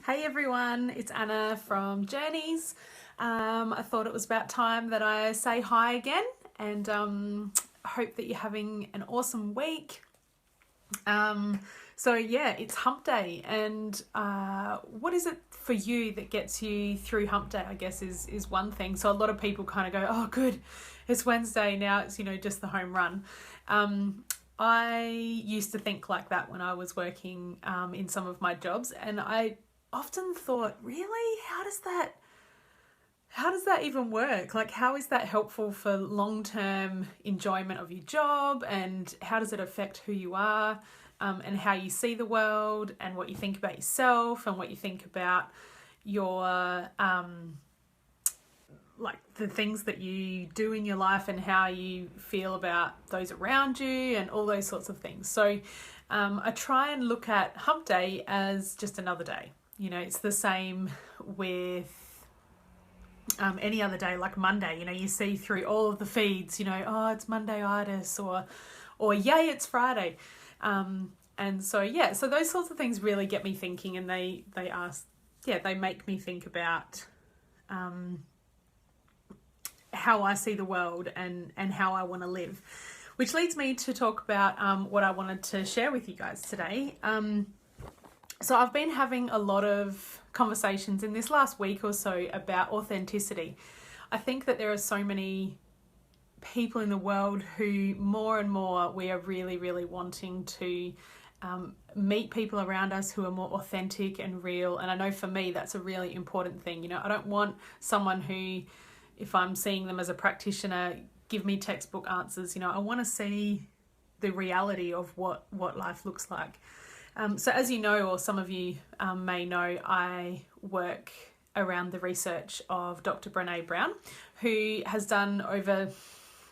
Hey everyone, it's Anna from Journeys. I thought it was about time that I say hi again and hope that you're having an awesome week. It's hump day, and what is it for you that gets you through hump day, I guess is one thing. So a lot of people kind of go, oh good, it's Wednesday now, it's just the home run. I used to think like that when I was working in some of my jobs, and I often thought, really, how does that even work? Like, how is that helpful for long-term enjoyment of your job, and how does it affect who you are, and how you see the world, and what you think about yourself, and what you think about your like the things that you do in your life, and how you feel about those around you, and all those sorts of things. So I try and look at hump day as just another day. It's the same with any other day, like Monday. You see through all of the feeds, oh, it's Monday-itis, or yay, it's Friday. So those sorts of things really get me thinking, and they make me think about how I see the world and how I want to live. Which leads me to talk about what I wanted to share with you guys today. So I've been having a lot of conversations in this last week or so about authenticity. I think that there are so many people in the world who more and more we are really, really wanting to meet people around us who are more authentic and real. And I know for me, that's a really important thing. I don't want someone who, if I'm seeing them as a practitioner, give me textbook answers. I want to see the reality of what life looks like. So as you know, or some of you may know, I work around the research of Dr. Brené Brown, who has done over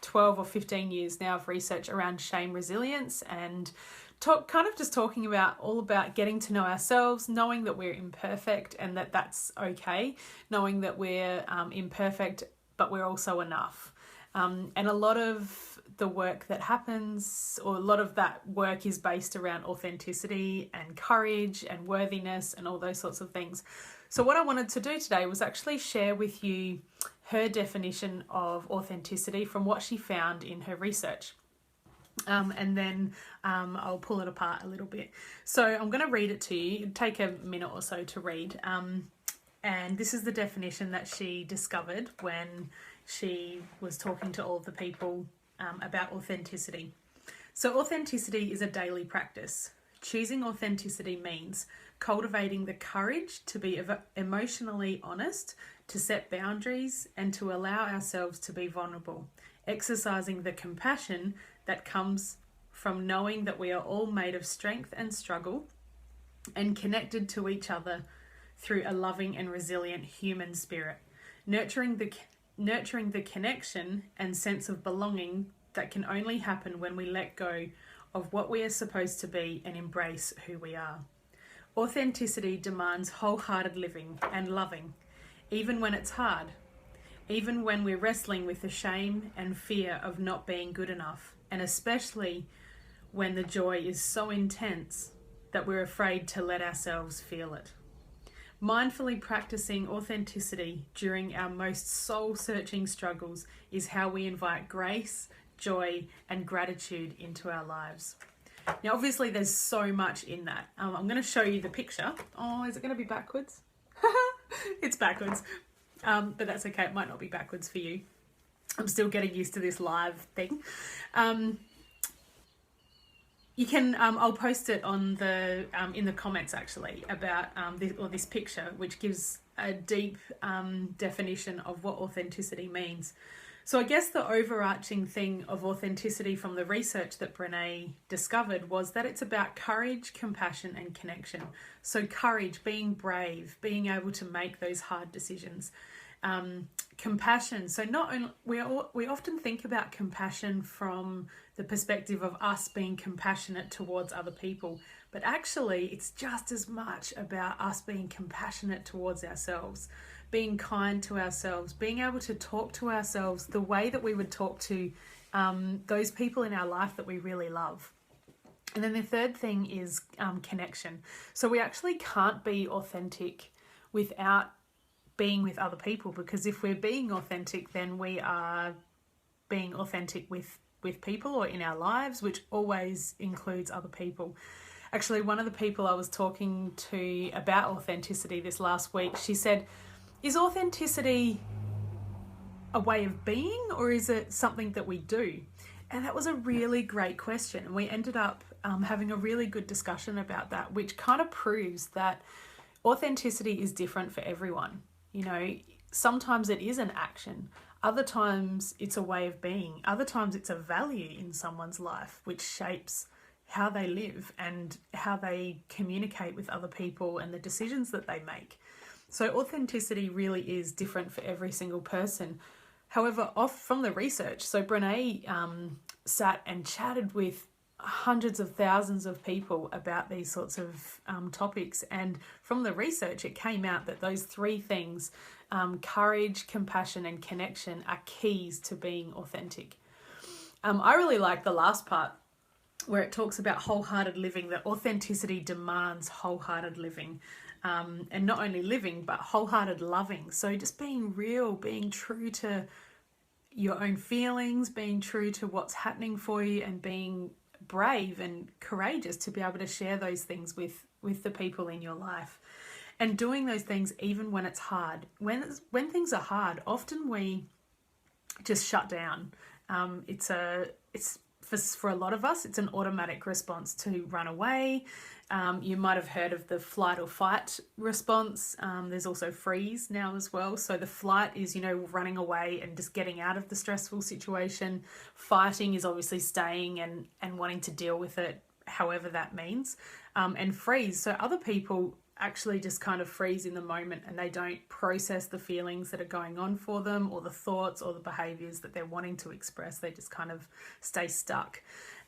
12 or 15 years now of research around shame resilience, and talking about getting to know ourselves, knowing that we're imperfect and that that's okay, knowing that we're imperfect, but we're also enough. And a lot of the work that happens, or a lot of that work, is based around authenticity and courage and worthiness and all those sorts of things. So what I wanted to do today was actually share with you her definition of authenticity from what she found in her research. And then I'll pull it apart a little bit. So I'm going to read it to you. It'll take a minute or so to read. And this is the definition that she discovered when she was talking to all of the people about authenticity. So authenticity is a daily practice. Choosing authenticity means cultivating the courage to be emotionally honest, to set boundaries, and to allow ourselves to be vulnerable. Exercising the compassion that comes from knowing that we are all made of strength and struggle, and connected to each other through a loving and resilient human spirit. Nurturing the connection and sense of belonging that can only happen when we let go of what we are supposed to be and embrace who we are. Authenticity demands wholehearted living and loving, even when it's hard, even when we're wrestling with the shame and fear of not being good enough, and especially when the joy is so intense that we're afraid to let ourselves feel it. Mindfully practicing authenticity during our most soul-searching struggles is how we invite grace, joy, and gratitude into our lives. Now, obviously, there's so much in that. I'm going to show you the picture. Oh, is it going to be backwards? It's backwards, but that's okay. It might not be backwards for you. I'm still getting used to this live thing. You can, I'll post it on the in the comments actually about this picture, which gives a deep definition of what authenticity means. So I guess the overarching thing of authenticity from the research that Brené discovered was that it's about courage, compassion, and connection. So courage, being brave, being able to make those hard decisions. Compassion. So not only we often think about compassion from the perspective of us being compassionate towards other people, but actually it's just as much about us being compassionate towards ourselves, being kind to ourselves, being able to talk to ourselves the way that we would talk to those people in our life that we really love. And then the third thing is connection. So we actually can't be authentic without being with other people, because if we're being authentic, then we are being authentic with people or in our lives, which always includes other people. Actually, one of the people I was talking to about authenticity this last week, she said, is authenticity a way of being, or is it something that we do? And that was a really great question. And we ended up having a really good discussion about that, which kind of proves that authenticity is different for everyone. You know, sometimes it is an action. Other times it's a way of being. Other times it's a value in someone's life, which shapes how they live and how they communicate with other people and the decisions that they make. So authenticity really is different for every single person. However, off from the research, so Brene sat and chatted with hundreds of thousands of people about these sorts of topics. And from the research, it came out that those three things, courage, compassion, and connection, are keys to being authentic. I really like the last part where it talks about wholehearted living, that authenticity demands wholehearted living. And not only living, but wholehearted loving. So just being real, being true to your own feelings, being true to what's happening for you, and being brave and courageous to be able to share those things with the people in your life. And doing those things even when it's hard. When things are hard, often we just shut down. For a lot of us, it's an automatic response to run away. You might have heard of the flight or fight response. There's also freeze now as well. So the flight is, running away and just getting out of the stressful situation. Fighting is obviously staying and wanting to deal with it, however that means. And freeze. So other people actually just kind of freeze in the moment, and they don't process the feelings that are going on for them, or the thoughts or the behaviors that they're wanting to express. They just kind of stay stuck.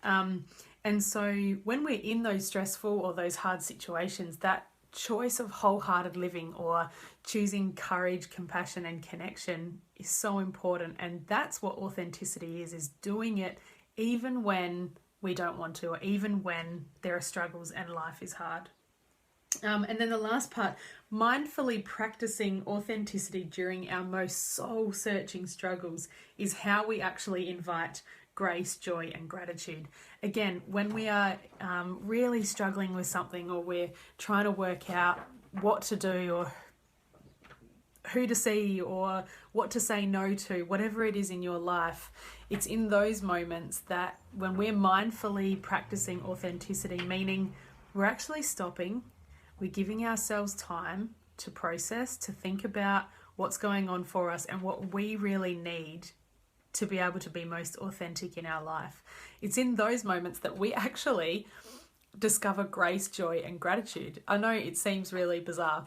And so when we're in those stressful or those hard situations, that choice of wholehearted living, or choosing courage, compassion, and connection, is so important. And that's what authenticity is doing it even when we don't want to, or even when there are struggles and life is hard. And then the last part, mindfully practicing authenticity during our most soul-searching struggles, is how we actually invite grace, joy, and gratitude. Again, when we are really struggling with something, or we're trying to work out what to do, or who to see, or what to say no to, whatever it is in your life, it's in those moments that when we're mindfully practicing authenticity, meaning we're actually stopping, we're giving ourselves time to process, to think about what's going on for us and what we really need to be able to be most authentic in our life. It's in those moments that we actually discover grace, joy, and gratitude. I know it seems really bizarre.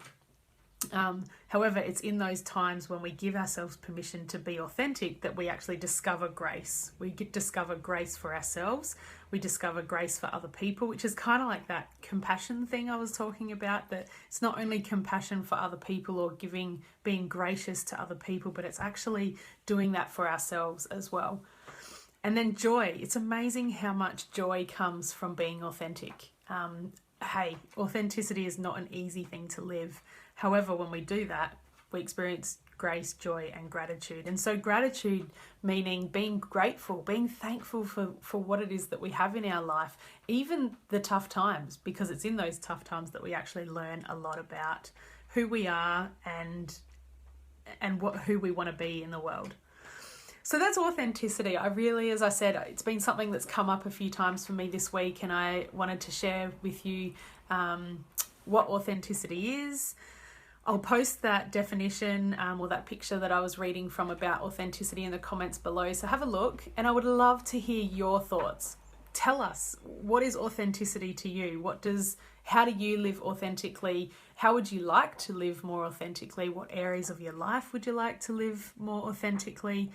However, it's in those times when we give ourselves permission to be authentic that we actually discover grace. We discover grace for ourselves. We discover grace for other people, which is kind of like that compassion thing I was talking about, that it's not only compassion for other people or being gracious to other people, but it's actually doing that for ourselves as well. And then joy. It's amazing how much joy comes from being authentic. Authenticity is not an easy thing to live. However, when we do that, we experience grace, joy, and gratitude. And so gratitude meaning being grateful, being thankful for what it is that we have in our life, even the tough times, because it's in those tough times that we actually learn a lot about who we are and who we want to be in the world. So that's authenticity. I really, as I said, it's been something that's come up a few times for me this week, and I wanted to share with you what authenticity is. I'll post that definition or that picture that I was reading from about authenticity in the comments below. So have a look, and I would love to hear your thoughts. Tell us, what is authenticity to you? How do you live authentically? How would you like to live more authentically? What areas of your life would you like to live more authentically?